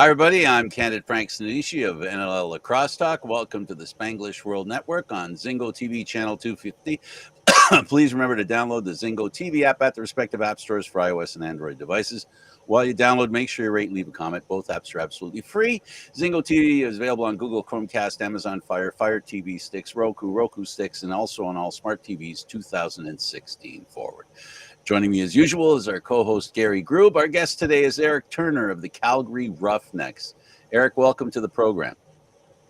Hi, everybody. I'm Candid Stanisci of NLL Lacrosse Talk. Welcome to the Spanglish World Network on Zingo TV channel 250. Please remember to download the Zingo TV app at the respective app stores for iOS and Android devices. While you download, make sure you rate and leave a comment. Both apps are absolutely free. Zingo TV is available on Google Chromecast, Amazon Fire, Fire TV sticks, Roku sticks, and also on all smart TVs 2016 forward. Joining me as usual is our co-host Gary Groob. Our guest today is Erik Turner of the Calgary Roughnecks. Erik, welcome to the program.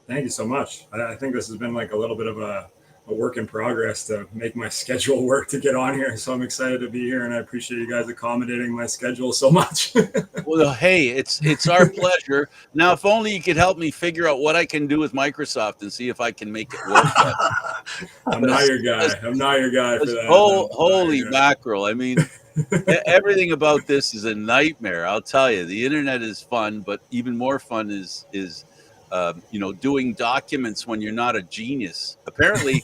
Thank you so much. I think this has been like a little bit of a work in progress to make my schedule work to get on here. So I'm excited to be here, and I appreciate you guys accommodating my schedule so much. Well, hey, it's our pleasure. Now, if only you could help me figure out what I can do with Microsoft and see if I can make it work. I'm not your guy. I'm not your guy for that. Holy mackerel. I mean, everything about this is a nightmare. I'll tell you, the internet is fun, but even more fun is doing documents when you're not a genius. Apparently,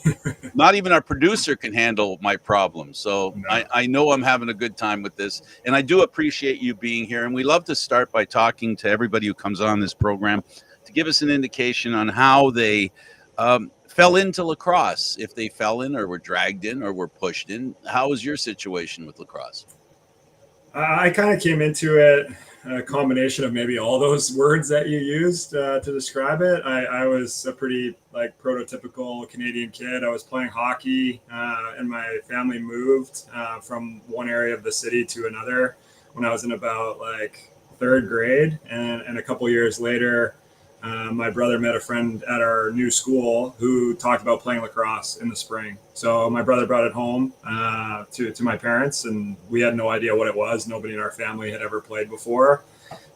not even our producer can handle my problems. So no. I know I'm having a good time with this, and I do appreciate you being here. And we love to start by talking to everybody who comes on this program to give us an indication on how they fell into lacrosse, if they fell in or were dragged in or were pushed in. How was your situation with lacrosse? I kind of came into it a combination of maybe all those words that you used to describe it. I was a pretty prototypical Canadian kid. I was playing hockey and my family moved from one area of the city to another when I was in about third grade. And a couple years later, my brother met a friend at our new school who talked about playing lacrosse in the spring. So my brother brought it home to my parents, and we had no idea what it was. Nobody in our family had ever played before.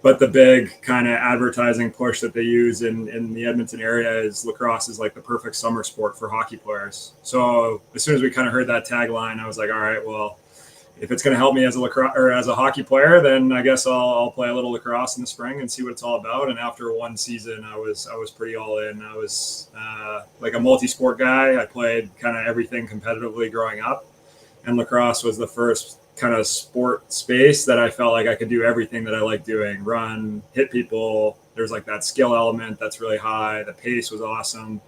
But the big kind of advertising push that they use in the Edmonton area is lacrosse is like the perfect summer sport for hockey players. So as soon as we kind of heard that tagline, I was like, all right, well, if it's going to help me as a lacrosse or as a hockey player, then I guess I'll play a little lacrosse in the spring and see what it's all about. And after one season, I was pretty all in. I was like a multi-sport guy. I played kind of everything competitively growing up, and lacrosse was the first kind of sport space that I felt like I could do everything that I like doing: run, hit people. There's like that skill element that's really high. The pace was awesome.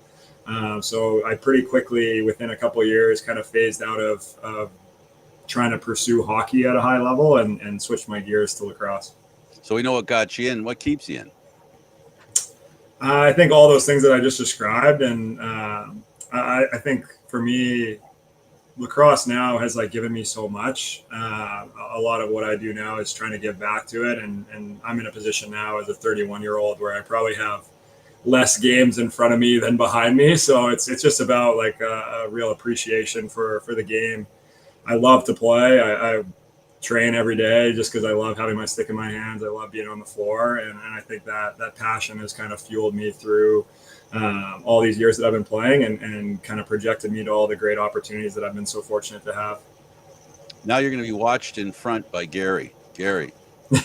So I pretty quickly, within a couple of years, kind of phased out of trying to pursue hockey at a high level and switch my gears to lacrosse. So we know what got you in. What keeps you in? I think all those things that I just described. And I think for me, lacrosse now has given me so much. A lot of what I do now is trying to give back to it. And I'm in a position now as a 31-year-old where I probably have less games in front of me than behind me. So it's just about a real appreciation for the game. I love to play. I train every day just because I love having my stick in my hands. I love being on the floor. And I think that passion has kind of fueled me through all these years that I've been playing and kind of projected me to all the great opportunities that I've been so fortunate to have. Now you're going to be watched in front by Gary. Gary. We'll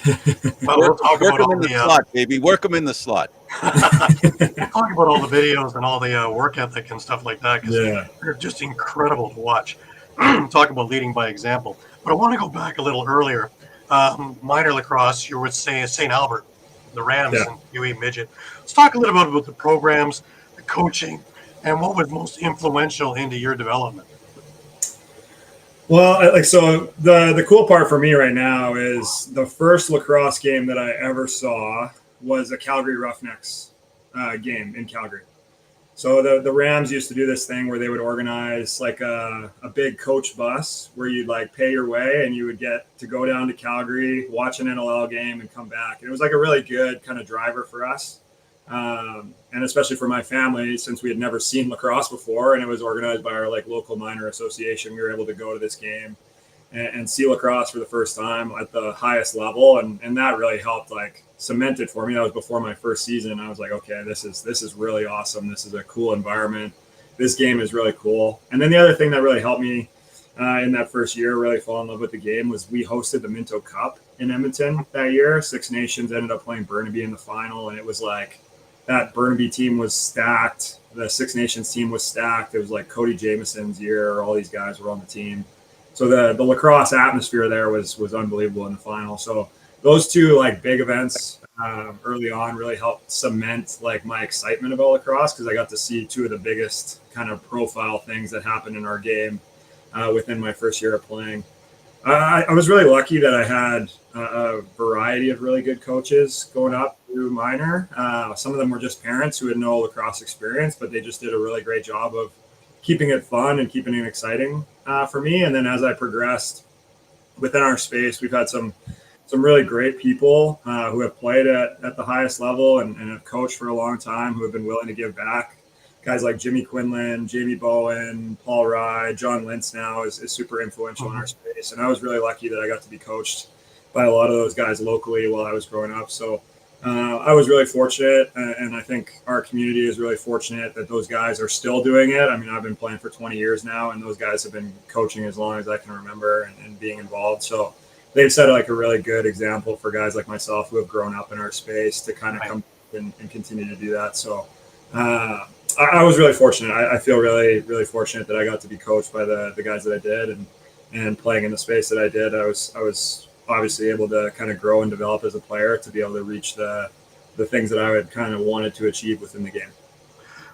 talk work about him in the slot, baby. Work him in the slot. We'll talk about all the videos and all the work ethic and stuff like that because they're just incredible to watch. Talk about leading by example. But I want to go back a little earlier. Minor lacrosse, you would say St. Albert, the Rams and UE Midget. Let's talk a little bit about the programs, the coaching, and what was most influential into your development. Well, so the cool part for me right now is the first lacrosse game that I ever saw was a Calgary Roughnecks game in Calgary. So the Rams used to do this thing where they would organize a big coach bus where you'd pay your way and you would get to go down to Calgary, watch an NLL game, and come back. And it was a really good kind of driver for us. And especially for my family, since we had never seen lacrosse before and it was organized by our local minor association, we were able to go to this game and see lacrosse for the first time at the highest level. And that really helped cemented for me. That was before my first season. I was like, okay, this is really awesome. This is a cool environment. This game is really cool. And then the other thing that really helped me in that first year really fall in love with the game was we hosted the Minto Cup in Edmonton that year. Six Nations ended up playing Burnaby in the final, and it was that Burnaby team was stacked. The Six Nations team was stacked. It was Cody Jameson's year. All these guys were on the team. So the lacrosse atmosphere there was unbelievable in the final. So those two like big events early on really helped cement like my excitement about lacrosse, because I got to see two of the biggest kind of profile things that happened in our game within my first year of playing. I was really lucky that I had a variety of really good coaches going up through minor. Some of them were just parents who had no lacrosse experience, but they just did a really great job of keeping it fun and keeping it exciting for me. And then as I progressed within our space, we've had some really great people who have played at the highest level and have coached for a long time, who have been willing to give back. Guys like Jimmy Quinlan, Jamie Bowen, Paul Rye, John Lintz now is super influential in our space. And I was really lucky that I got to be coached by a lot of those guys locally while I was growing up. So I was really fortunate, and I think our community is really fortunate that those guys are still doing it. I mean, I've been playing for 20 years now, and those guys have been coaching as long as I can remember and being involved. So they've set like a really good example for guys like myself who have grown up in our space to kind of come and continue to do that. So I was really fortunate. I feel really, really fortunate that I got to be coached by the guys that I did, and playing in the space that I did. I was obviously able to kind of grow and develop as a player to be able to reach the things that I had kind of wanted to achieve within the game.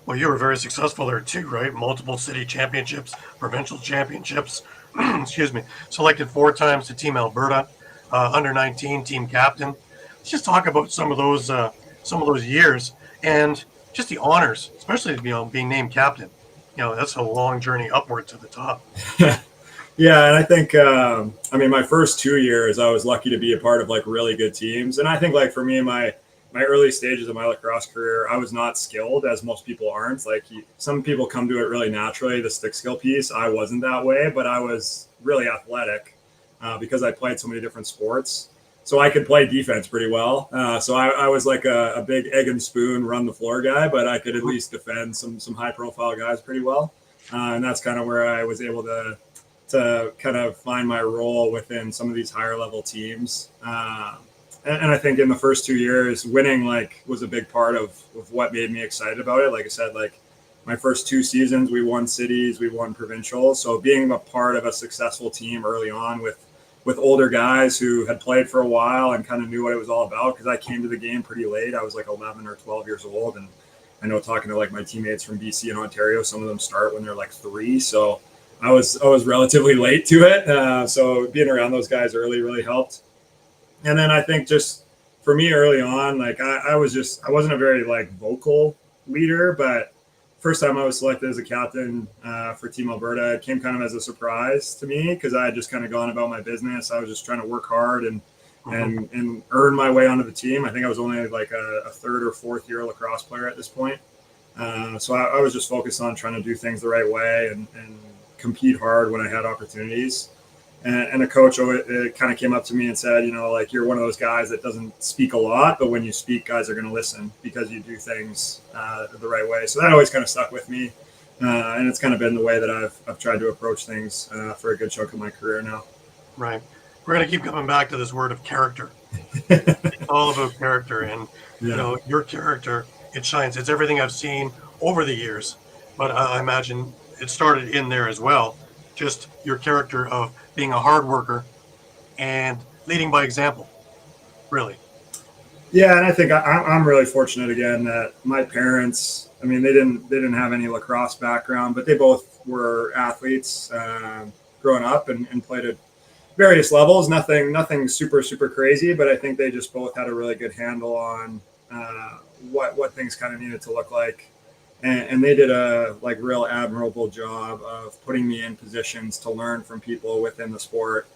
Well, you were very successful there too, right? Multiple city championships, provincial championships, excuse me, selected 4 times to Team Alberta, under 19 team captain. Let's just talk about some of those years and just the honors, especially being named captain. That's a long journey upward to the top. Yeah, and I think, I mean, my first 2 years, I was lucky to be a part of like really good teams. And I think like for me, my early stages of my lacrosse career, I was not skilled, as most people aren't. Like some people come to it really naturally, the stick skill piece. I wasn't that way, but I was really athletic because I played so many different sports. So I could play defense pretty well. So I was like a big egg and spoon, run the floor guy, but I could at least defend some high profile guys pretty well. And that's kind of where I was able to kind of find my role within some of these higher level teams. And I think in the first 2 years, winning like was a big part of what made me excited about it. Like I said, like my first 2 seasons, we won cities, we won provincials. So being a part of a successful team early on with older guys who had played for a while and kind of knew what it was all about, because I came to the game pretty late. I was like 11 or 12 years old. And I know, talking to like my teammates from BC and Ontario, some of them start when they're like 3. So I was relatively late to it. So being around those guys early really helped. And then I think just for me early on, like I wasn't a very like vocal leader, but first time I was selected as a captain for Team Alberta, it came kind of as a surprise to me, because I had just kind of gone about my business. I was just trying to work hard and earn my way onto the team. I think I was only like a 3rd or 4th year lacrosse player at this point. So I was just focused on trying to do things the right way and compete hard when I had opportunities. And a coach kind of came up to me and said, like, you're one of those guys that doesn't speak a lot, but when you speak, guys are going to listen because you do things the right way. So that always kind of stuck with me. And it's kind of been the way that I've tried to approach things for a good chunk of my career now. Right. We're going to keep coming back to this word of character. It's all about character. And, your character, it shines. It's everything I've seen over the years. But I imagine it started in there as well. Just your character of being a hard worker and leading by example, really. Yeah, and I think I'm really fortunate again that my parents, I mean, they didn't have any lacrosse background, but they both were athletes growing up and played at various levels. Nothing super crazy, but I think they just both had a really good handle on what things kind of needed to look like. And they did a like real admirable job of putting me in positions to learn from people within the sport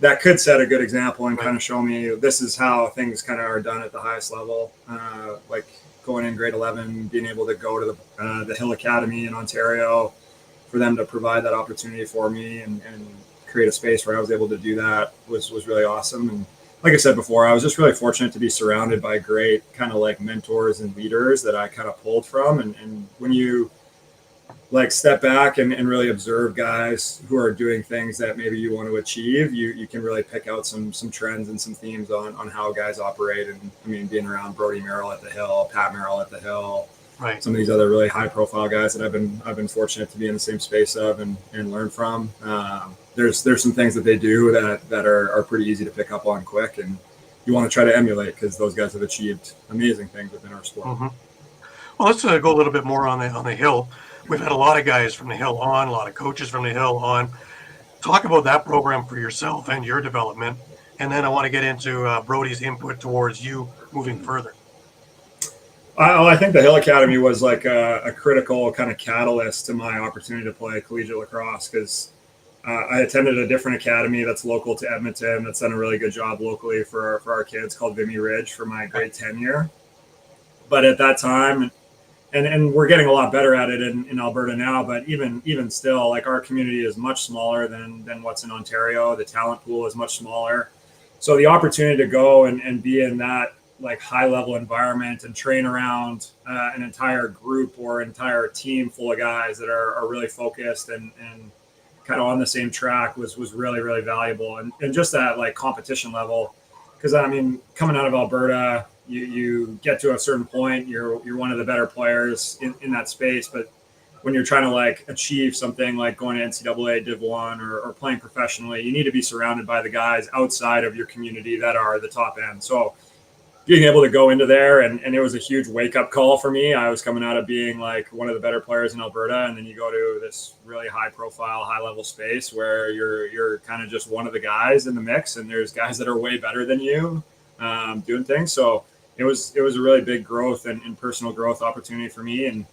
that could set a good example and kind of show me this is how things kind of are done at the highest level. Like going in grade 11, being able to go to the Hill Academy in Ontario, for them to provide that opportunity for me and create a space where I was able to do that was really awesome. And like I said before, I was just really fortunate to be surrounded by great kind of like mentors and leaders that I kind of pulled from. And when you like step back and really observe guys who are doing things that maybe you want to achieve, you can really pick out some trends and some themes on how guys operate. And I mean, being around Brody Merrill at the Hill, Pat Merrill at the Hill, right, some of these other really high profile guys that I've been fortunate to be in the same space of and learn from. There's some things that they do that are pretty easy to pick up on quick, and you want to try to emulate, because those guys have achieved amazing things within our sport. Mm-hmm. Well, let's go a little bit more on the Hill. We've had a lot of guys from the Hill on, a lot of coaches from the Hill on. Talk about that program for yourself and your development, and then I want to get into Brody's input towards you moving further. I think the Hill Academy was like a critical kind of catalyst to my opportunity to play collegiate lacrosse, because I attended a different academy that's local to Edmonton that's done a really good job locally for our kids, called Vimy Ridge, for my grade 10 year. But at that time, and we're getting a lot better at it in Alberta now, but even still, like, our community is much smaller than what's in Ontario. The talent pool is much smaller. So the opportunity to go and be in that like high level environment and train around an entire group or entire team full of guys that are really focused and kind of on the same track was really, really valuable. And just that like competition level, because I mean, coming out of Alberta, you get to a certain point, you're one of the better players in that space. But when you're trying to like achieve something like going to NCAA Div 1 or playing professionally, you need to be surrounded by the guys outside of your community that are the top end. So being able to go into there, and it was a huge wake-up call for me. I was coming out of being like one of the better players in Alberta, and then you go to this really high-profile, high-level space where you're kind of just one of the guys in the mix, and there's guys that are way better than you doing things. So it was a really big growth and personal growth opportunity for me, and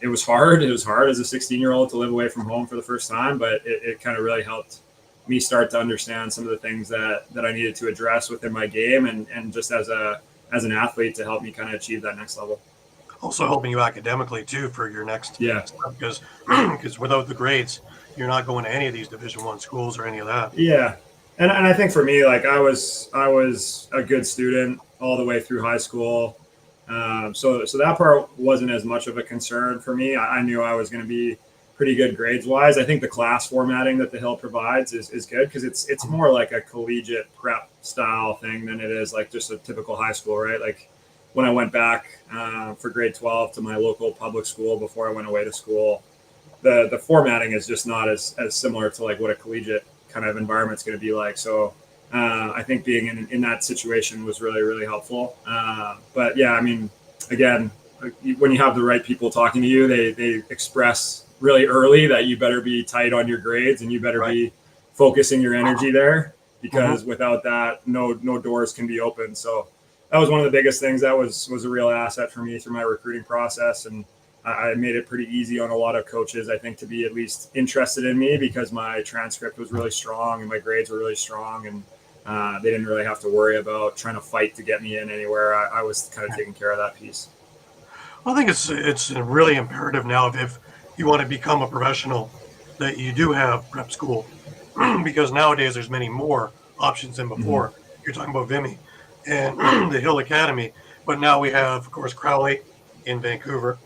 it was hard. It was hard as a 16-year-old to live away from home for the first time, but it kind of really helped me start to understand some of the things that I needed to address within my game, and just as an athlete to help me kind of achieve that next level. Also helping you academically too for your next step, because without the grades, you're not going to any of these Division I schools or any of that. Yeah, and I think for me, like I was a good student all the way through high school, so that part wasn't as much of a concern for me. I knew I was going to be pretty good grades wise. I think the class formatting that the Hill provides is good, because it's more like a collegiate prep style thing than it is like just a typical high school, right? Like when I went back for grade 12 to my local public school before I went away to school, the formatting is just not as similar to like what a collegiate kind of environment's going to be like. So I think being in that situation was really, really helpful. But yeah, I mean, again, when you have the right people talking to you, they express really early that you better be tight on your grades and you better be focusing your energy there, because without that, no doors can be open. So that was one of the biggest things. That was a real asset for me through my recruiting process. And I made it pretty easy on a lot of coaches, I think, to be at least interested in me, because my transcript was really strong and my grades were really strong. And they didn't really have to worry about trying to fight to get me in anywhere. I was kind of taking care of that piece. Well, I think it's really imperative now if you want to become a professional that you do have prep school, because nowadays there's many more options than before. You're talking about Vimy and the Hill Academy, but now we have, of course, Crowley in Vancouver.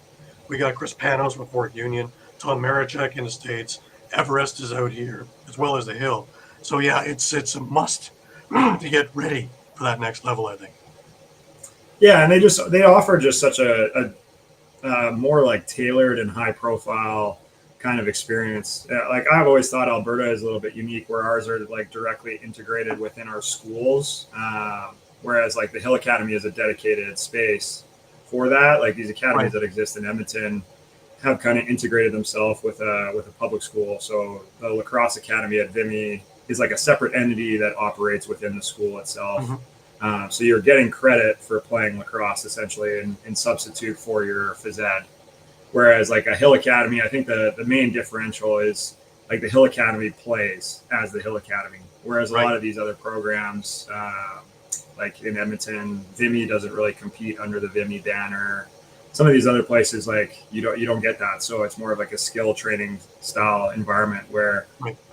We got Chris Panos from Fort Union, Tom Marichek in the States. Everest is out here, as well as the Hill. So yeah, it's a must to get ready for that next level, I think. Yeah, and they offer just such a more like tailored and high profile kind of experience. Like I've always thought Alberta is a little bit unique, where ours are like directly integrated within our schools, whereas like the Hill Academy is a dedicated space for that. Like these academies that exist in Edmonton have kind of integrated themselves with a public school. So the Lacrosse Academy at Vimy is like a separate entity that operates within the school itself. So you're getting credit for playing lacrosse essentially in substitute for your phys ed. Whereas like a Hill Academy, I think the main differential is like the Hill Academy plays as the Hill Academy. Whereas a lot of these other programs, like in Edmonton, Vimy doesn't really compete under the Vimy banner. Some of these other places, like you don't get that. So it's more of like a skill training style environment, where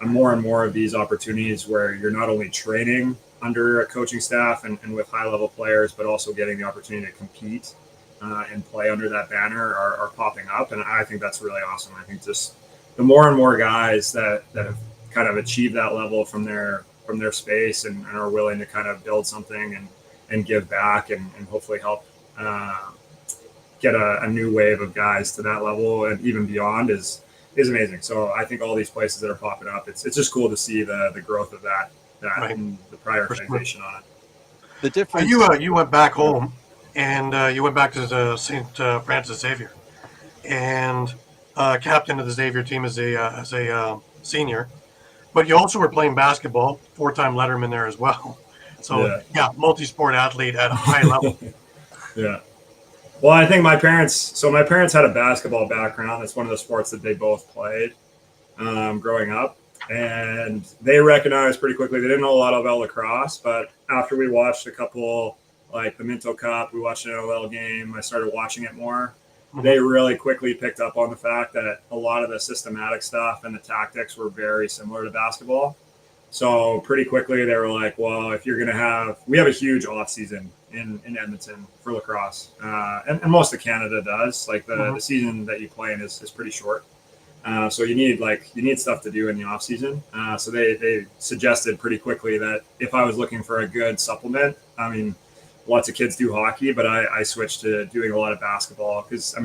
more and more of these opportunities where you're not only training under a coaching staff and with high level players, but also getting the opportunity to compete and play under that banner are popping up. And I think that's really awesome. I think just the more and more guys that have kind of achieved that level from their space and are willing to kind of build something and give back and hopefully help get a new wave of guys to that level and even beyond is amazing. So I think all these places that are popping up, it's just cool to see the growth of that and the prioritization on it. The difference. You went back home, and you went back to the St. Francis Xavier, and captain of the Xavier team as a senior. But you also were playing basketball, 4-time letterman there as well. So yeah, multi-sport athlete at a high level. Yeah. Well, I think my parents had a basketball background. It's one of the sports that they both played growing up. And they recognized pretty quickly, they didn't know a lot about lacrosse, but after we watched a couple, like the Minto Cup, we watched an NLL game, I started watching it more. Mm-hmm. They really quickly picked up on the fact that a lot of the systematic stuff and the tactics were very similar to basketball. So pretty quickly they were like, well, if you're going to we have a huge off season in Edmonton for lacrosse. And most of Canada does. Like the season that you play in is pretty short. So you need stuff to do in the off season. So they suggested pretty quickly that if I was looking for a good supplement, I mean, lots of kids do hockey, but I switched to doing a lot of basketball because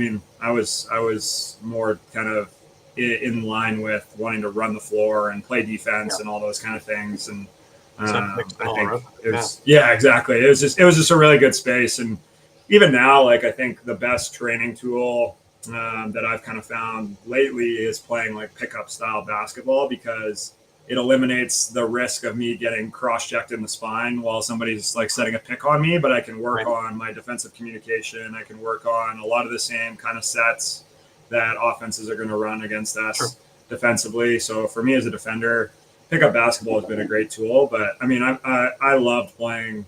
I was more kind of in line with wanting to run the floor and play defense and all those kind of things. And I think it was, exactly. It was just a really good space. And even now, like, I think the best training tool that I've kind of found lately is playing like pickup style basketball, because it eliminates the risk of me getting cross-checked in the spine while somebody's like setting a pick on me, but I can work on my defensive communication. I can work on a lot of the same kind of sets that offenses are going to run against us defensively. So for me as a defender, pickup basketball has been a great tool. But I mean, I loved playing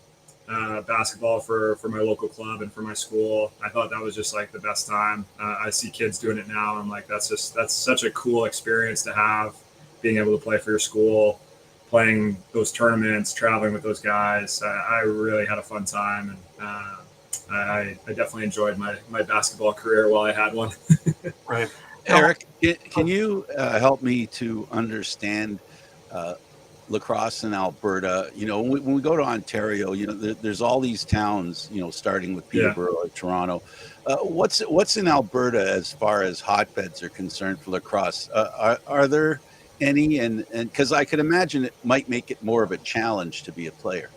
basketball for my local club and for my school. I thought that was just like the best time. I see kids doing it now. I'm like, that's such a cool experience to have, being able to play for your school, playing those tournaments, traveling with those guys. I really had a fun time, and I definitely enjoyed my basketball career while I had one. Right. Erik, can you help me to understand lacrosse in Alberta? You know, when we go to Ontario, you know, there's all these towns, you know, starting with Peterborough or Toronto. What's in Alberta as far as hotbeds are concerned for lacrosse? Are there any? And because I could imagine it might make it more of a challenge to be a player.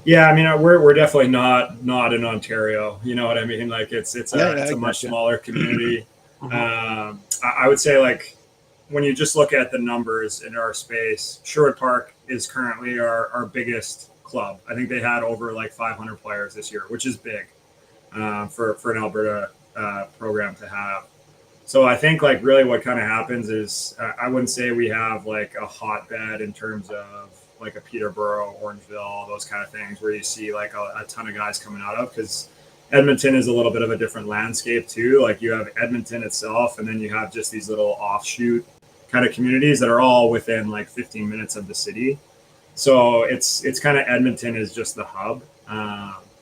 Yeah, I mean, we're definitely not in Ontario. You know what I mean? Like it's a much smaller community. I would say, like, when you just look at the numbers in our space, Sherwood Park is currently our biggest club. I think they had over like 500 players this year, which is big for an Alberta program to have. So I think like really what kind of happens is I wouldn't say we have like a hotbed in terms of like a Peterborough, Orangeville, those kind of things where you see like a ton of guys coming out of, because Edmonton is a little bit of a different landscape too. Like you have Edmonton itself, and then you have just these little offshoot kind of communities that are all within like 15 minutes of the city. So it's kind of Edmonton is just the hub.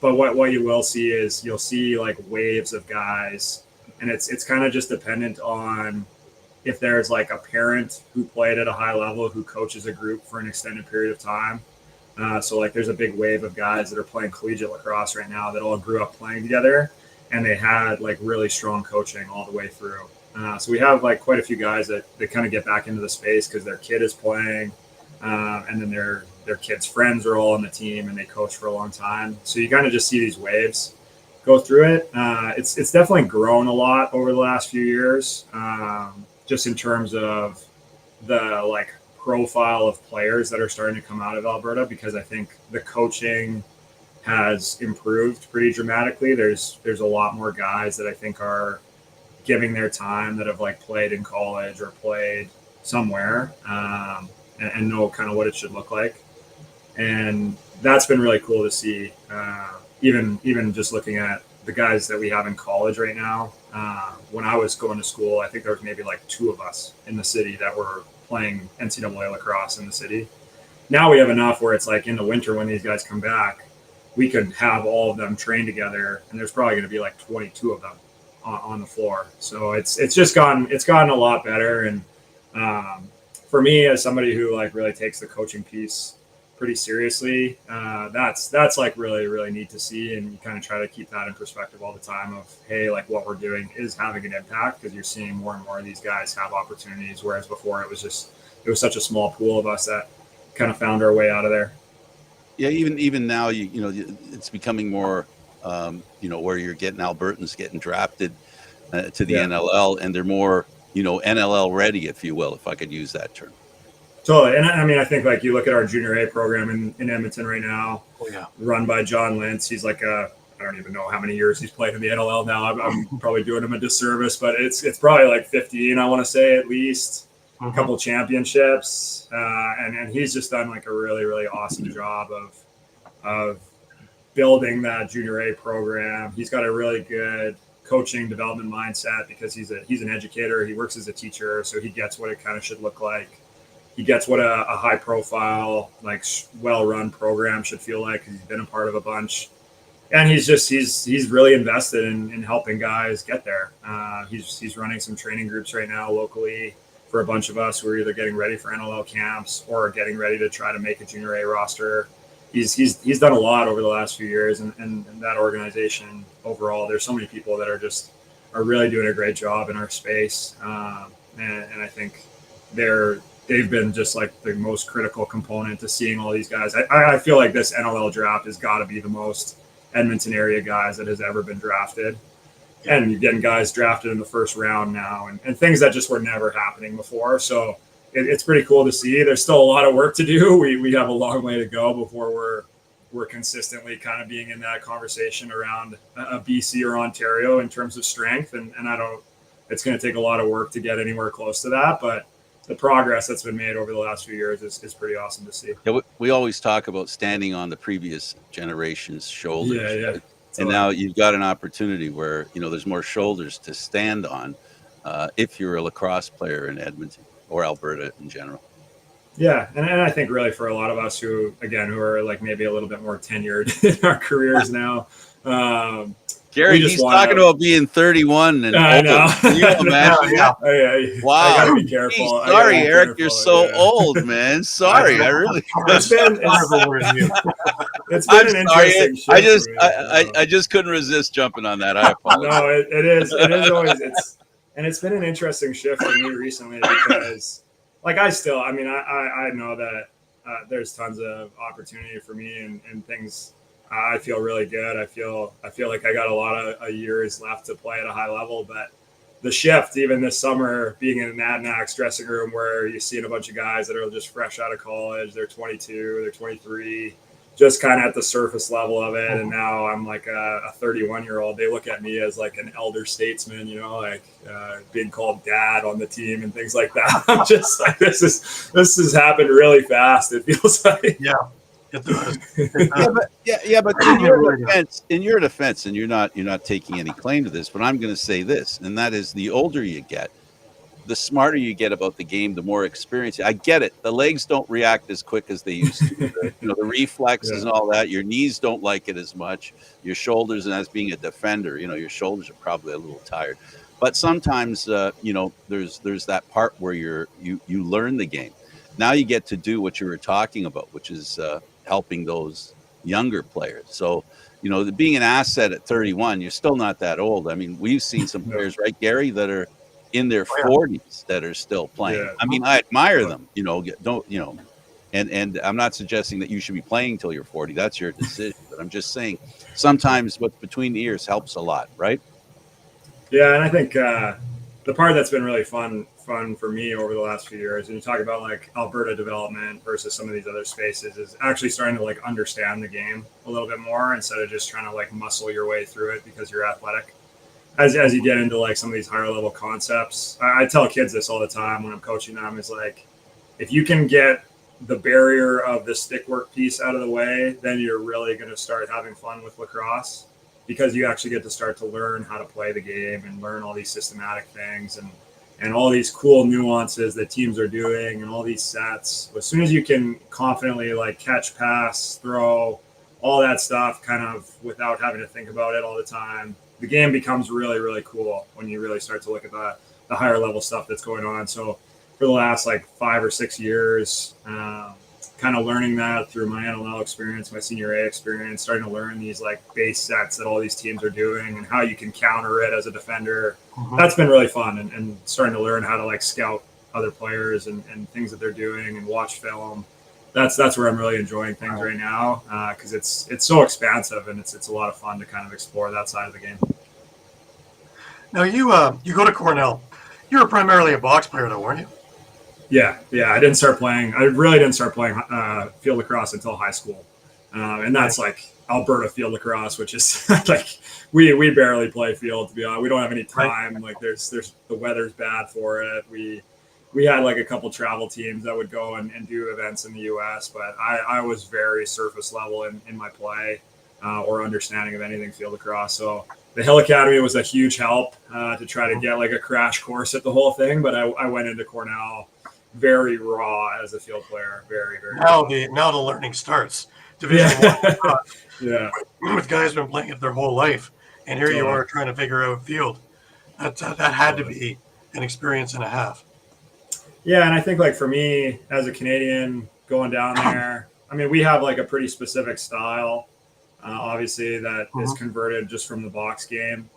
But what you will see is you'll see like waves of guys, and it's kind of just dependent on if there's like a parent who played at a high level who coaches a group for an extended period of time. So like there's a big wave of guys that are playing collegiate lacrosse right now that all grew up playing together, and they had like really strong coaching all the way through. So we have like quite a few guys that kind of get back into the space because their kid is playing, and then their kids' friends are all on the team and they coach for a long time. So you kind of just see these waves go through it. It's definitely grown a lot over the last few years, just in terms of the like profile of players that are starting to come out of Alberta, because I think the coaching has improved pretty dramatically. There's a lot more guys that I think are giving their time that have like played in college or played somewhere, and know kind of what it should look like. And that's been really cool to see. Even just looking at the guys that we have in college right now. When I was going to school, I think there was maybe like 2 of us in the city that were playing NCAA lacrosse in the city. Now we have enough where it's like in the winter when these guys come back, we could have all of them train together, and there's probably going to be like 22 of them on the floor. So it's gotten a lot better. And for me, as somebody who like really takes the coaching piece pretty seriously, that's like really, really neat to see. And you kind of try to keep that in perspective all the time of, hey, like what we're doing is having an impact, because you're seeing more and more of these guys have opportunities, whereas before it was such a small pool of us that kind of found our way out of there. Yeah, even now, it's becoming more, where you're getting Albertans getting drafted to the NLL, and they're more, NLL ready, if you will, if I could use that term. Totally. And I mean, I think like you look at our junior A program in Edmonton right now, yeah, run by John Lintz. He's like I don't even know how many years he's played in the NLL now. I'm probably doing him a disservice, but it's probably like 15, I want to say, at least. A couple championships, and he's just done like a really, really awesome job of building that junior A program. He's got a really good coaching development mindset because he's an educator. He works as a teacher, so he gets what it kind of should look like. He gets what a high profile, like well-run program should feel like. He's been a part of a bunch, and he's really invested in helping guys get there. He's running some training groups right now locally for a bunch of us who are either getting ready for NLL camps or getting ready to try to make a junior A roster. He's done a lot over the last few years, and that organization overall, there's so many people that are really doing a great job in our space. And I think they've been just like the most critical component to seeing all these guys. I feel like this NLL draft has got to be the most Edmonton area guys that has ever been drafted. And you're getting guys drafted in the first round now, and things that just were never happening before. So it's pretty cool to see. There's still a lot of work to do. We have a long way to go before we're consistently kind of being in that conversation around a BC or Ontario in terms of strength. And it's going to take a lot of work to get anywhere close to that. But the progress that's been made over the last few years is pretty awesome to see. Yeah, we always talk about standing on the previous generation's shoulders. Yeah. Right? And now you've got an opportunity where, there's more shoulders to stand on if you're a lacrosse player in Edmonton or Alberta in general. Yeah. And I think really for a lot of us who are like maybe a little bit more tenured in our careers now. Gary, he's talking about being 31 and I know. Can you imagine? Yeah. Wow. I gotta be careful. Sorry, Erik, you're so old, man. Sorry, I really. It's been an interesting shift. I just couldn't resist jumping on that. I apologize. No, it is always it's been an interesting shift for me recently because, like, I know that there's tons of opportunity for me and things. I feel really good. I feel like I got a lot of years left to play at a high level, but the shift, even this summer, being in an Adnax dressing room where you're seeing a bunch of guys that are just fresh out of college, they're 22, they're 23, just kind of at the surface level of it. And now I'm like a 31-year-old. They look at me as like an elder statesman, being called dad on the team and things like that. I'm just like, this has happened really fast. It feels like. Yeah. It does. But in your defense, and you're not taking any claim to this, but I'm going to say this, and that is, the older you get, the smarter you get about the game, the more experience. I get it. The legs don't react as quick as they used to. The reflexes and all that. Your knees don't like it as much. Your shoulders, and as being a defender, your shoulders are probably a little tired. But sometimes, there's that part where you learn the game. Now you get to do what you were talking about, which is helping those younger players. So, being an asset at 31, you're still not that old. I mean, we've seen some players, right, Gary, that are in their 40s that are still playing. Yeah. I mean, I admire them, and I'm not suggesting that you should be playing till you're 40. That's your decision. But I'm just saying sometimes what's between the ears helps a lot, right? Yeah, and I think the part that's been really fun for me over the last few years, and you talk about like Alberta development versus some of these other spaces, is actually starting to like understand the game a little bit more instead of just trying to like muscle your way through it because you're athletic. As you get into like some of these higher level concepts, I tell kids this all the time when I'm coaching them, is like, if you can get the barrier of the stick work piece out of the way, then you're really going to start having fun with lacrosse, because you actually get to start to learn how to play the game and learn all these systematic things and all these cool nuances that teams are doing and all these sets. As soon as you can confidently like catch, pass, throw, all that stuff kind of without having to think about it all the time, the game becomes really, really cool when you really start to look at the higher level stuff that's going on. So for the last like 5 or 6 years, kind of learning that through my NLL experience, my senior A experience, starting to learn these like base sets that all these teams are doing and how you can counter it as a defender. That's been really fun, and starting to learn how to like scout other players and things that they're doing and watch film. that's where I'm really enjoying things right now, because it's so expansive, and it's a lot of fun to kind of explore that side of the game. Now you go to Cornell. You were primarily a box player, though, weren't you? Yeah. I didn't start playing. I really didn't start playing field lacrosse until high school, and that's like Alberta field lacrosse, which is like we barely play field, to be honest. We don't have any time. Right. Like there's the weather's bad for it. We had like a couple travel teams that would go and do events in the U.S., but I was very surface level in my play or understanding of anything field lacrosse. So the Hill Academy was a huge help to try to get like a crash course at the whole thing. But I went into Cornell very raw as a field player, very now raw. Now the learning starts. Division One, yeah, with guys who've been playing it their whole life, and here you are trying to figure out field. That had to be an experience and a half. Yeah, and I think like for me as a Canadian going down there, I mean, we have like a pretty specific style, obviously that is converted just from the box game.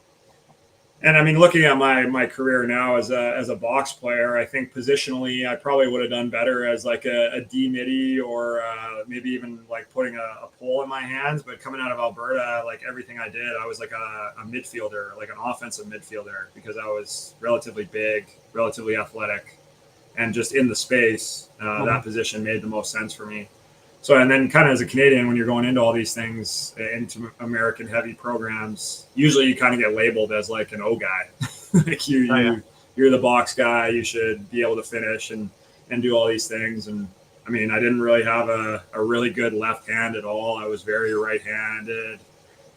And I mean, looking at my career now as a box player, I think positionally I probably would have done better as like a D midi or maybe even like putting a pole in my hands. But coming out of Alberta, like everything I did, I was like a midfielder, like an offensive midfielder, because I was relatively big, relatively athletic, and just in the space, that position made the most sense for me. So, and then kind of as a Canadian, when you're going into all these things, into American heavy programs, usually you kind of get labeled as like an O guy. Like you're the box guy. You should be able to finish and do all these things. And I mean, I didn't really have a really good left hand at all. I was very right-handed.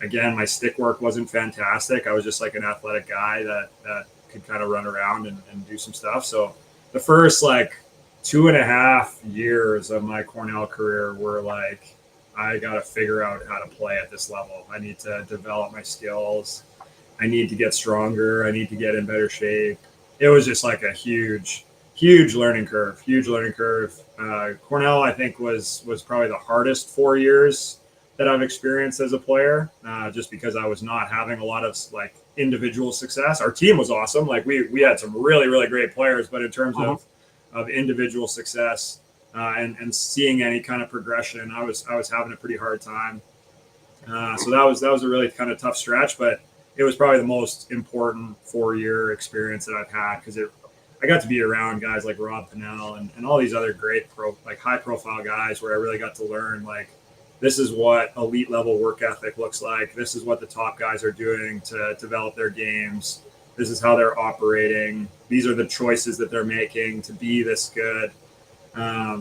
Again, my stick work wasn't fantastic. I was just like an athletic guy that could kind of run around and do some stuff. So the first like 2.5 years of my Cornell career were like, I got to figure out how to play at this level. I need to develop my skills. I need to get stronger. I need to get in better shape. It was just like a huge learning curve, Cornell, I think was probably the hardest 4 years that I've experienced as a player, just because I was not having a lot of like individual success. Our team was awesome. Like we had some really, really great players, but in terms of individual success and seeing any kind of progression, I was having a pretty hard time. So that was a really kind of tough stretch, but it was probably the most important 4-year experience that I've had, because I got to be around guys like Rob Pennell and all these other great high profile guys, where I really got to learn like, this is what elite level work ethic looks like. This is what the top guys are doing to develop their games. This is how they're operating. These are the choices that they're making to be this good.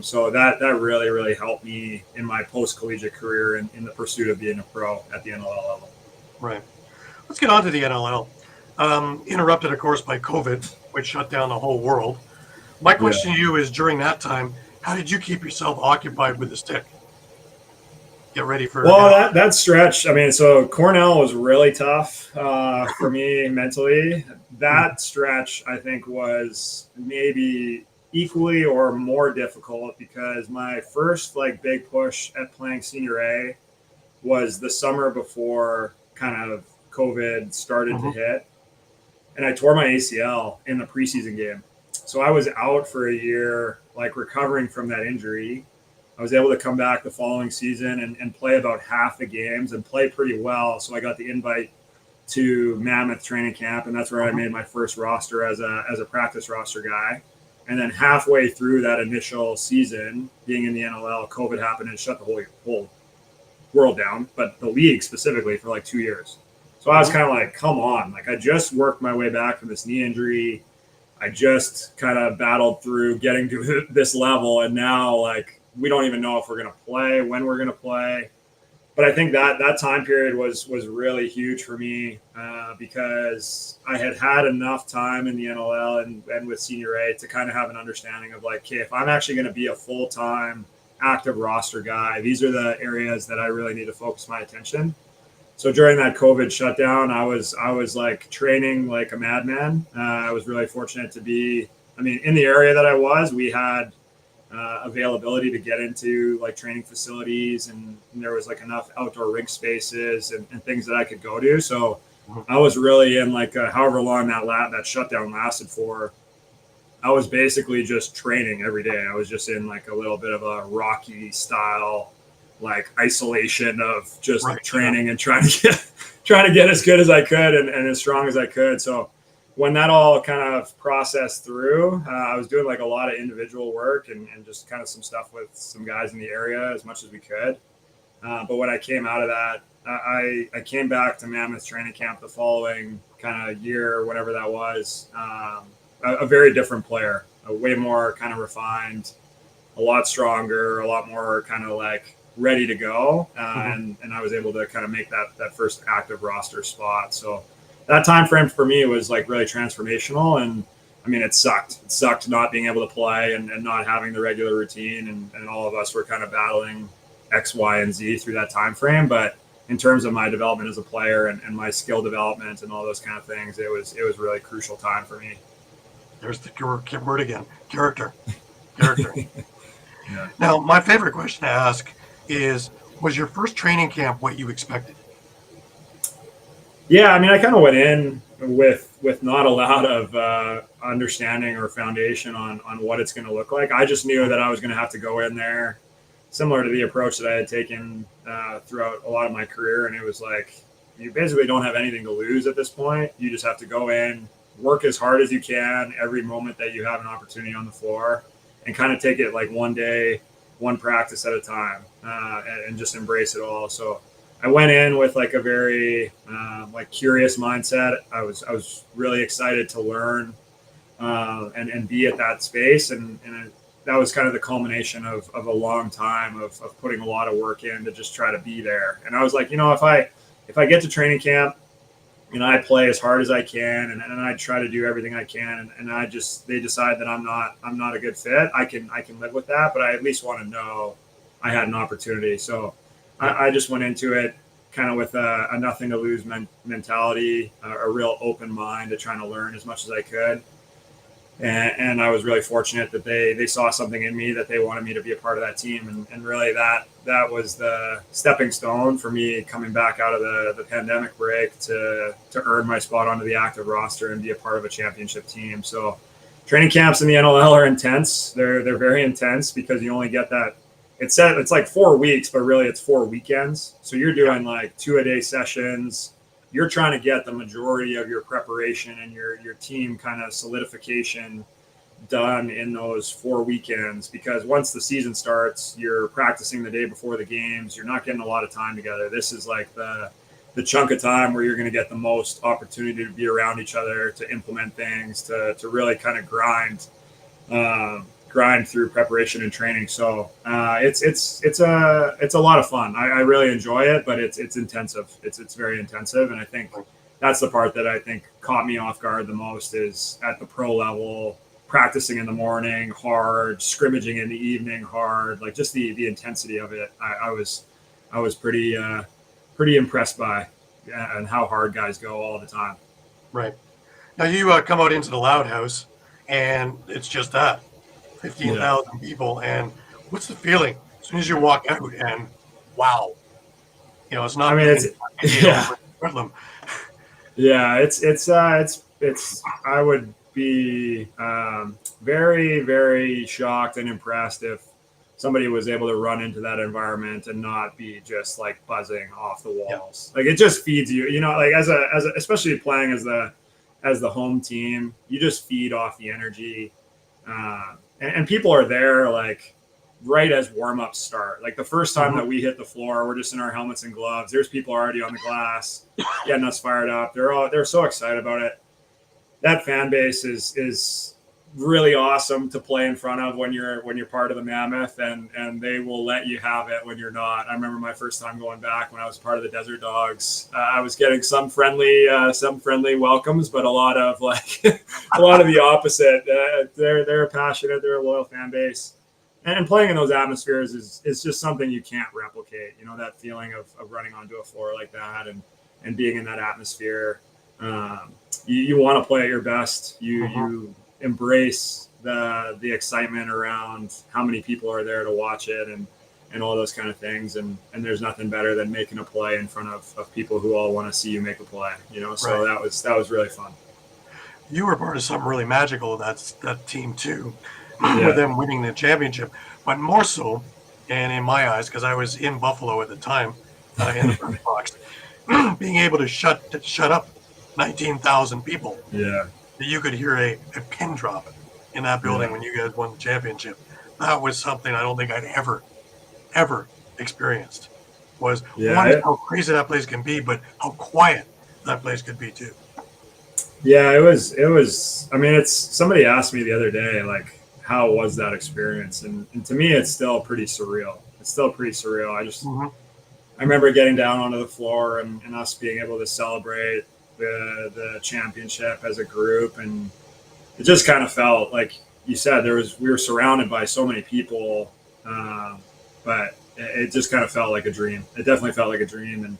So that really, really helped me in my post-collegiate career in the pursuit of being a pro at the NLL level. Right. Let's get on to the NLL. Interrupted, of course, by COVID, which shut down the whole world. My question to you is, during that time, how did you keep yourself occupied with the stick? Get ready for that stretch. I mean, so Cornell was really tough for me mentally. That stretch, I think, was maybe equally or more difficult, because my first like big push at playing Senior A was the summer before kind of COVID started to hit, and I tore my ACL in the preseason game. So I was out for a year, like recovering from that injury. I was able to come back the following season and play about half the games and play pretty well. So I got the invite to Mammoth training camp, and that's where I made my first roster as a practice roster guy. And then halfway through that initial season, being in the NLL, COVID happened and shut the whole world down, but the league specifically for like 2 years. So I was kind of like, come on. Like, I just worked my way back from this knee injury. I just kind of battled through getting to this level, and now like we don't even know if we're going to play, when we're going to play. But I think that time period was really huge for me because I had enough time in the NLL and with Senior A to kind of have an understanding of like, okay, if I'm actually going to be a full-time active roster guy, these are the areas that I really need to focus my attention. So during that COVID shutdown, I was like training like a madman. I was really fortunate to be, in the area that I was, we had availability to get into like training facilities, and there was like enough outdoor rink spaces and things that I could go to. So I was really in like however long that shutdown lasted for. I was basically just training every day. I was just in like a little bit of a Rocky style, like isolation of just training and trying to get as good as I could and as strong as I could. So when that all kind of processed through, I was doing like a lot of individual work and just kind of some stuff with some guys in the area as much as we could. But when I came out of that, I came back to Mammoth training camp the following kind of year, whatever that was, a very different player, way more kind of refined, a lot stronger, a lot more kind of like ready to go. And I was able to kind of make that first active roster spot. So that time frame for me was like really transformational. And I mean, it sucked. It sucked not being able to play and not having the regular routine. And all of us were kind of battling X, Y, and Z through that time frame. But in terms of my development as a player and my skill development and all those kind of things, it was really crucial time for me. There's the word again, character. Yeah. Now, my favorite question to ask is, was your first training camp what you expected? Yeah, I mean, I kind of went in with not a lot of understanding or foundation on what it's going to look like. I just knew that I was going to have to go in there, similar to the approach that I had taken throughout a lot of my career. And it was like, you basically don't have anything to lose at this point. You just have to go in, work as hard as you can every moment that you have an opportunity on the floor, and kind of take it like one day, one practice at a time, and just embrace it all. So I went in with like a very like curious mindset. I was really excited to learn and be at that space. And that was kind of the culmination of a long time of putting a lot of work in to just try to be there. And I was like, if I get to training camp, I play as hard as I can and I try to do everything I can. And they decide that I'm not a good fit. I can live with that, but I at least want to know I had an opportunity. So I just went into it kind of with a nothing to lose mentality, a real open mind to trying to learn as much as I could. And I was really fortunate that they saw something in me that they wanted me to be a part of that team. And really that was the stepping stone for me coming back out of the pandemic break to earn my spot onto the active roster and be a part of a championship team. So training camps in the NLL are intense. They're very intense because you only get that. It's like 4 weeks, but really it's 4 weekends. So you're doing like 2-a-day sessions. You're trying to get the majority of your preparation and your team kind of solidification done in those 4 weekends, because once the season starts, you're practicing the day before the games. You're not getting a lot of time together. This is like the chunk of time where you're going to get the most opportunity to be around each other, to implement things, to really kind of grind through preparation and training. So it's a lot of fun. I really enjoy it, but it's intensive. It's very intensive. And I think that's the part that I think caught me off guard the most, is at the pro level, practicing in the morning hard, scrimmaging in the evening hard, like just the intensity of it. I was pretty impressed by, and how hard guys go all the time. Right. Now you come out into the Loud House and it's just that. 15,000 people, and what's the feeling as soon as you walk out and wow, it's not. I mean, it's I would be very, very shocked and impressed if somebody was able to run into that environment and not be just like buzzing off the walls. Like it just feeds you, like as especially playing as the home team, you just feed off the energy. And people are there like right as warm-ups start. Like the first time that we hit the floor, we're just in our helmets and gloves. There's people already on the glass getting us fired up. They're so excited about it. That fan base is really awesome to play in front of when you're part of the Mammoth, and they will let you have it when you're not. I remember my first time going back when I was part of the Desert Dogs. I was getting some friendly welcomes, but a lot of the opposite. They're passionate. They're a loyal fan base, and playing in those atmospheres is just something you can't replicate. That feeling of running onto a floor like that and being in that atmosphere. You want to play at your best. You embrace the excitement around how many people are there to watch it and all those kind of things. And there's nothing better than making a play in front of people who all want to see you make a play, so right. That was really fun. you were part of something really magical. That's that team too, Yeah. with them winning the championship. But more so, and in my eyes, because I was in Buffalo at the time, in the press box, being able to shut up 19,000 people. Yeah. That you could hear a pin drop in that building when you guys won the championship. That was something I don't think I'd ever experienced. Was one is how crazy that place can be, but how quiet that place could be too. Yeah, it was. I mean, it's somebody asked me the other day, like, how was that experience? And to me, it's still pretty surreal. It's still pretty surreal. I remember getting down onto the floor and us being able to celebrate the championship as a group, and it just kind of felt like you said we were surrounded by so many people, but it just kind of felt like a dream. It definitely felt like a dream, and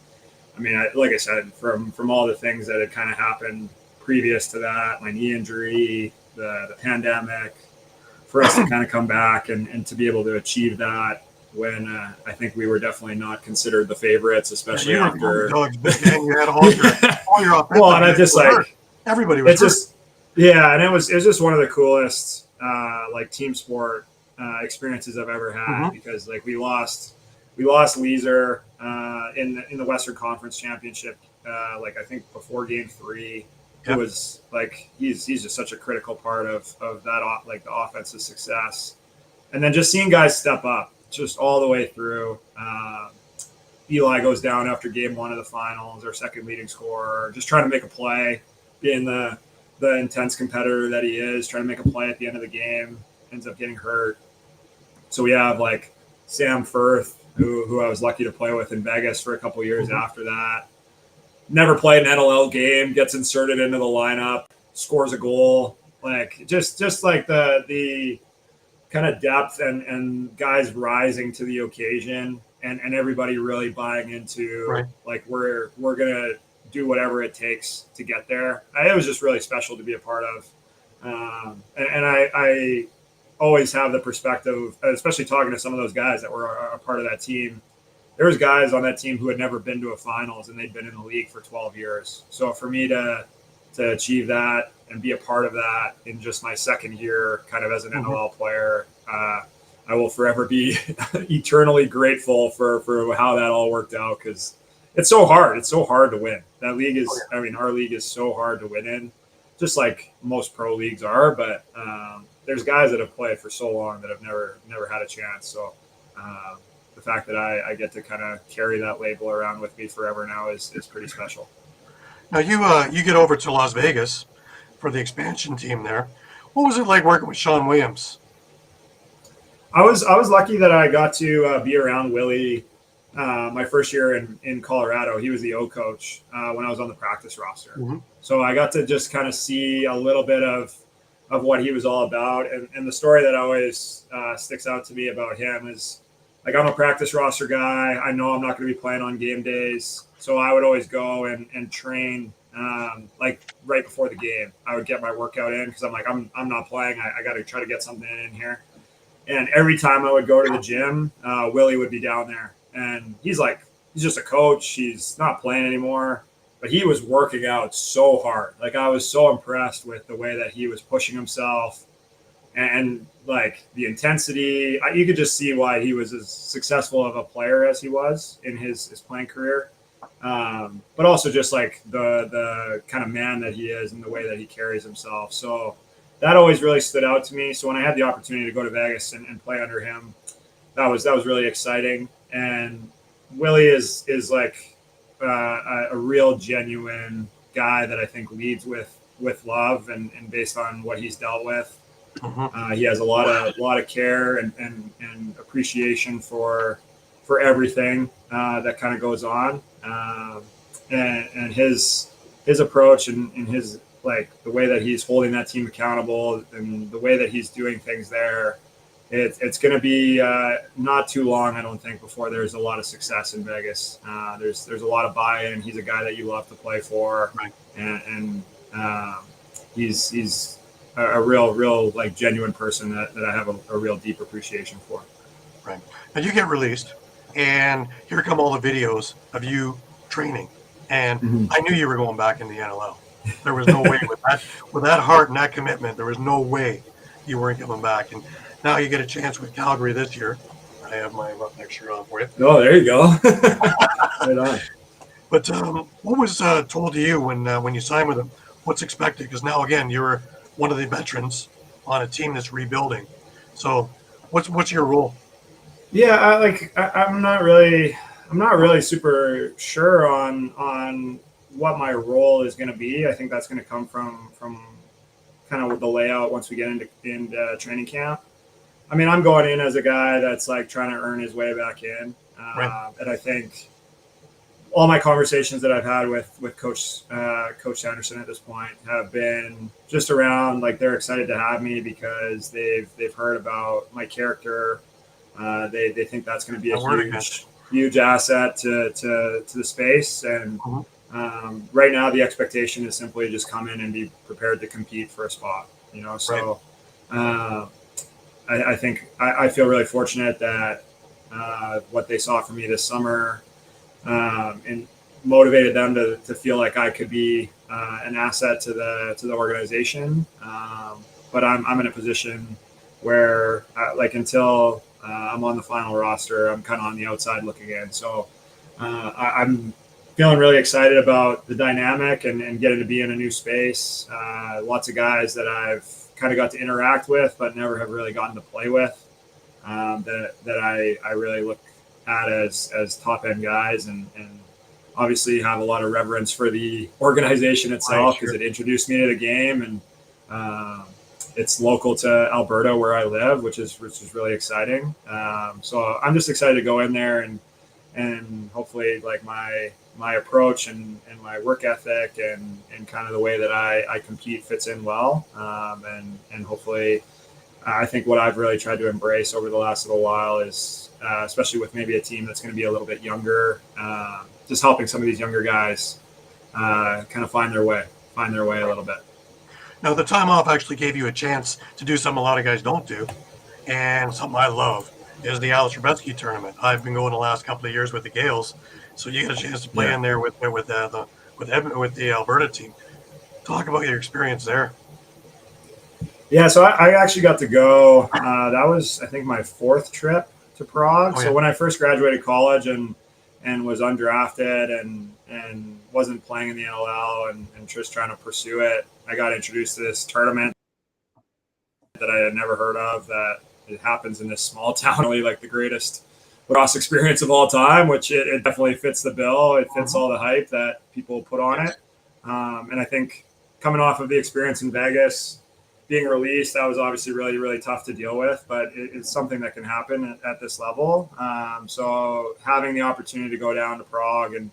I mean, like I said, from all the things that had kind of happened previous to that, my knee injury, the pandemic, for us to kind of come back and to be able to achieve that when I think we were definitely not considered the favorites, especially after. And you had all your offensive. Well, and I just like everybody was just and it was just one of the coolest like team sport experiences I've ever had, because like we lost Leeser in the Western Conference Championship, like I think before Game 3. It was like he's just such a critical part of that, like the offensive success, and then just seeing guys step up just all the way through. Eli goes down after Game 1 of the finals, our second leading scorer, just trying to make a play, being the intense competitor that he is, trying to make a play at the end of the game, ends up getting hurt. So we have like Sam Firth, who I was lucky to play with in Vegas for a couple years after that. Never played an NLL game, gets inserted into the lineup, scores a goal. Like just like the kind of depth and guys rising to the occasion, and everybody really buying into like we're gonna do whatever it takes to get there. It was just really special to be a part of, and I always have the perspective, especially talking to some of those guys that were a part of that team. There was guys on that team who had never been to a finals, and they'd been in the league for 12 years. So for me to achieve that and be a part of that in just my second year kind of as an NLL player, I will forever be eternally grateful for how that all worked out, because it's so hard. It's so hard to win. That league is, I mean, our league is so hard to win in, just like most pro leagues are. But there's guys that have played for so long that have never had a chance. So the fact that I get to kind of carry that label around with me forever now is pretty special. Now you get over to Las Vegas for the expansion team there. What was it like working with Sean Williams? I was lucky that I got to be around Willie my first year in Colorado. He was the O coach when I was on the practice roster. So I got to just kind of see a little bit of what he was all about. And the story that always sticks out to me about him is, like, I'm a practice roster guy. I know I'm not going to be playing on game days. So I would always go and train like right before the game. I would get my workout in because I'm like, I'm not playing. I got to try to get something in here. And every time I would go to the gym, Willie would be down there. And he's just a coach. He's not playing anymore. But he was working out so hard. Like, I was so impressed with the way that he was pushing himself. And like the intensity, you could just see why he was as successful of a player as he was in his playing career. But also just like the kind of man that he is and the way that he carries himself. So that always really stood out to me. So when I had the opportunity to go to Vegas and play under him, that was really exciting. And Willie is like a real genuine guy that I think leads with love and based on what he's dealt with. He has a lot of care and appreciation for everything that kind of goes on, and his approach and his, like, the way that he's holding that team accountable and the way that he's doing things there. It's going to be not too long, I don't think, before there's a lot of success in Vegas. There's a lot of buy-in. He's a guy that you love to play for, and he's a real like genuine person that I have a real deep appreciation for. Right. Now you get released, and here come all the videos of you training. And I knew you were going back in the NLL. There was no way with that heart and that commitment. There was no way you weren't coming back. And now you get a chance with Calgary this year. I have my Roughnecks shirt on for you. Oh, there you go. Right on. But what was told to you when you signed with them? What's expected? Because now again, you're one of the veterans on a team that's rebuilding. So, what's your role? Yeah, I'm not really super sure on what my role is going to be. I think that's going to come from kind of with the layout once we get into training camp. I mean, I'm going in as a guy that's like trying to earn his way back in, Right. and I think all my conversations that I've had with Coach Anderson at this point have been just around like they're excited to have me because they've heard about my character. They think that's going to be a huge asset to the space. And right now, the expectation is simply just come in and be prepared to compete for a spot. So I think I feel really fortunate that what they saw from me this summer and motivated them to feel like I could be an asset to the organization. But I'm in a position where until I'm on the final roster, I'm kind of on the outside looking in. So I'm feeling really excited about the dynamic and getting to be in a new space. Lots of guys that I've kind of got to interact with, but never have really gotten to play with. That I really look at as top end guys, and obviously have a lot of reverence for the organization itself because it introduced me to the game, and it's local to Alberta where I live, which is really exciting. So I'm just excited to go in there and hopefully like my approach and my work ethic and kind of the way that I compete fits in well. And hopefully I think what I've really tried to embrace over the last little while is, especially with maybe a team that's going to be a little bit younger, just helping some of these younger guys kind of find their way a little bit. Now, the time off actually gave you a chance to do something a lot of guys don't do, and something I love is the Alex Trubetsky tournament. I've been going the last couple of years with the Gales, so you get a chance to play in there with the Alberta team. Talk about your experience there. Yeah, so I actually got to go. That was, I think, my fourth trip to Prague. Oh, yeah. So when I first graduated college and was undrafted and wasn't playing in the NLL and just trying to pursue it, I got introduced to this tournament that I had never heard of. That it happens in this small town, really like the greatest lacrosse experience of all time, which it definitely fits the bill. It fits all the hype that people put on it. And I think coming off of the experience in Vegas, being released, that was obviously really, really tough to deal with, but it's something that can happen at this level. So having the opportunity to go down to Prague and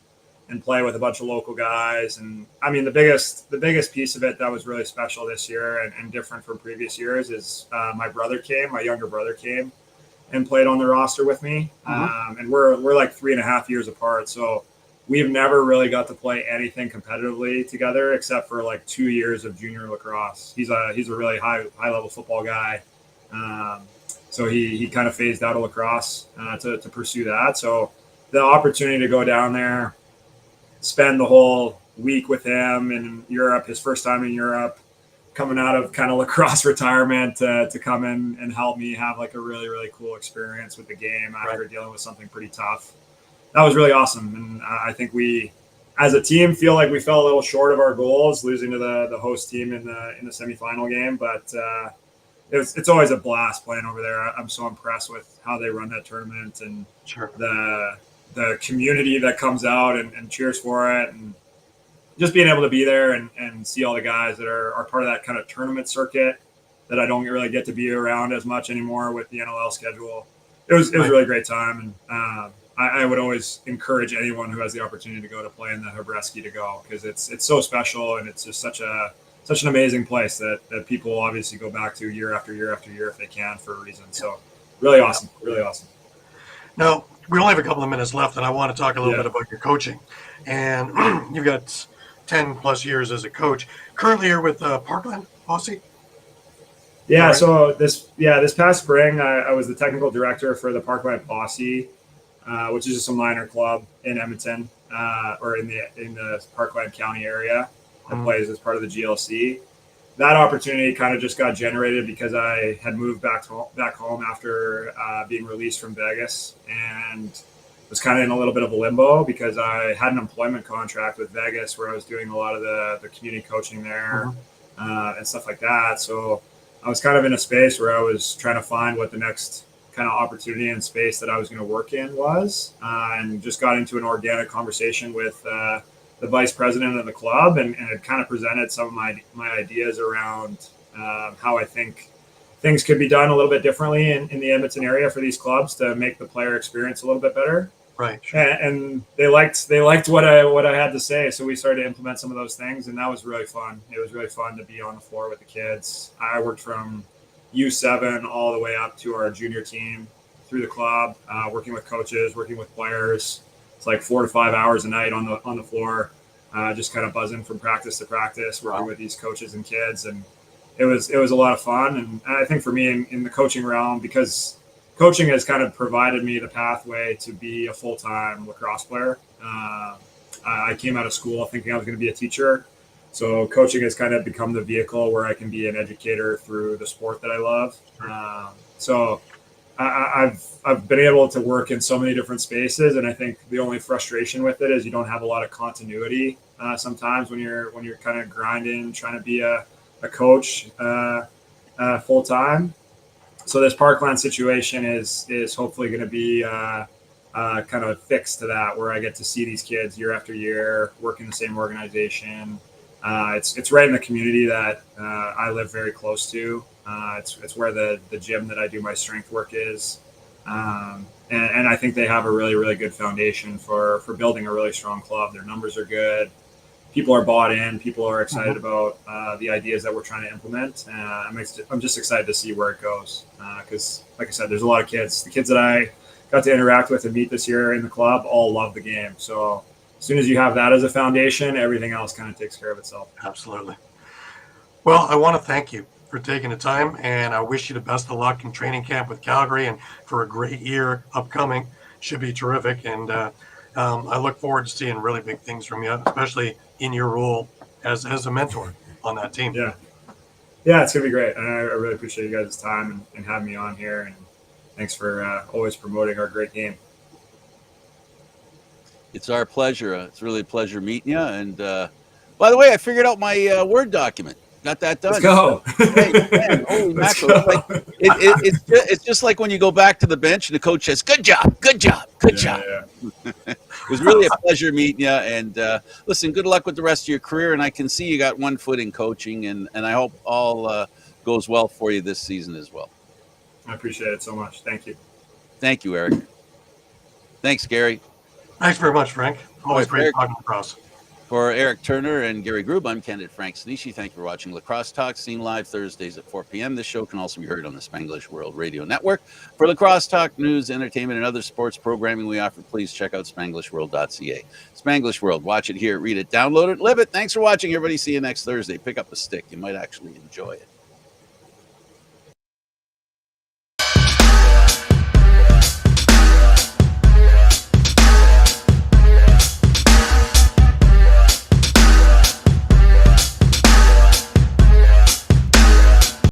play with a bunch of local guys. And I mean, the biggest piece of it that was really special this year and different from previous years is my younger brother came and played on the roster with me. And we're like 3.5 years apart. So we've never really got to play anything competitively together except for like 2 years of junior lacrosse. He's a really high level football guy. So he kind of phased out of lacrosse to pursue that. So the opportunity to go down there, spend the whole week with him in Europe, his first time in Europe, coming out of kind of lacrosse retirement to come in and help me have like a really, really cool experience with the game after dealing with something pretty tough. That was really awesome. And I think we, as a team, feel like we fell a little short of our goals, losing to the host team in the semifinal game. But it's always a blast playing over there. I'm so impressed with how they run that tournament and the community that comes out and cheers for it. And just being able to be there and see all the guys that are part of that kind of tournament circuit that I don't really get to be around as much anymore with the NLL schedule. It was a really great time. And I would always encourage anyone who has the opportunity to go to play in the Hrabetsky to go, because it's so special and it's just such an amazing place that people obviously go back to year after year after year if they can for a reason. So really awesome. Now, we only have a couple of minutes left, and I want to talk a little bit about your coaching. And you've got 10 plus years as a coach. Currently, you're with Parkland Posse. Yeah. Right? So this past spring, I was the technical director for the Parkland Posse, which is just a minor club in Edmonton, or in the Parkland County area. plays as part of the GLC. That opportunity kind of just got generated because I had moved back home after being released from Vegas, and was kind of in a little bit of a limbo because I had an employment contract with Vegas where I was doing a lot of the community coaching there and stuff like that. So I was kind of in a space where I was trying to find what the next kind of opportunity and space that I was going to work in was, and just got into an organic conversation with the vice president of the club, and it kind of presented some of my ideas around how I think things could be done a little bit differently in the Edmonton area for these clubs to make the player experience a little bit better. Right. Sure. And they liked what I had to say. So we started to implement some of those things, and that was really fun. It was really fun to be on the floor with the kids. I worked from U7 all the way up to our junior team through the club, working with coaches, working with players. It's like 4 to 5 hours a night on the floor, just kind of buzzing from practice to practice, working with these coaches and kids. And it was a lot of fun. And I think for me in the coaching realm, because coaching has kind of provided me the pathway to be a full-time lacrosse player. I came out of school thinking I was going to be a teacher. So coaching has kind of become the vehicle where I can be an educator through the sport that I love. So I've been able to work in so many different spaces, and I think the only frustration with it is you don't have a lot of continuity sometimes when you're kind of grinding, trying to be a coach full-time. So this Parkland situation is hopefully going to be kind of a fix to that, where I get to see these kids year after year, work in the same organization. It's right in the community that I live very close to. It's where the gym that I do my strength work is. And I think they have a really, really good foundation for building a really strong club. Their numbers are good. People are bought in. People are excited about the ideas that we're trying to implement. I'm just excited to see where it goes. Because, like I said, there's a lot of kids. The kids that I got to interact with and meet this year in the club all love the game. So as soon as you have that as a foundation, everything else kind of takes care of itself. Absolutely. Well, I want to thank you for taking the time, and I wish you the best of luck in training camp with Calgary and for a great year upcoming. Should be terrific. And I look forward to seeing really big things from you, especially in your role as a mentor on that team. Yeah, it's going to be great. And I really appreciate you guys' time and having me on here. And thanks for always promoting our great game. It's our pleasure. It's really a pleasure meeting you. And by the way, I figured out my Word document. Got that done. Let's go. Hey, man, holy mackerel. It's just like when you go back to the bench and the coach says, good job. Yeah. It was really a pleasure meeting you. And listen, good luck with the rest of your career. And I can see you got one foot in coaching. And I hope all goes well for you this season as well. I appreciate it so much. Thank you. Thank you, Erik. Thanks, Gary. Thanks very much, Frank. Always great talking across. For Erik Turner and Gary Groob, I'm Candid Frank Stanisci. Thank you for watching Lacrosse Talk, seen live Thursdays at 4 p.m. This show can also be heard on the Spanglish World Radio Network. For Lacrosse Talk, news, entertainment, and other sports programming we offer, please check out SpanglishWorld.ca. Spanglish World. Watch it, hear it, read it, download it, live it. Thanks for watching, everybody. See you next Thursday. Pick up a stick. You might actually enjoy it.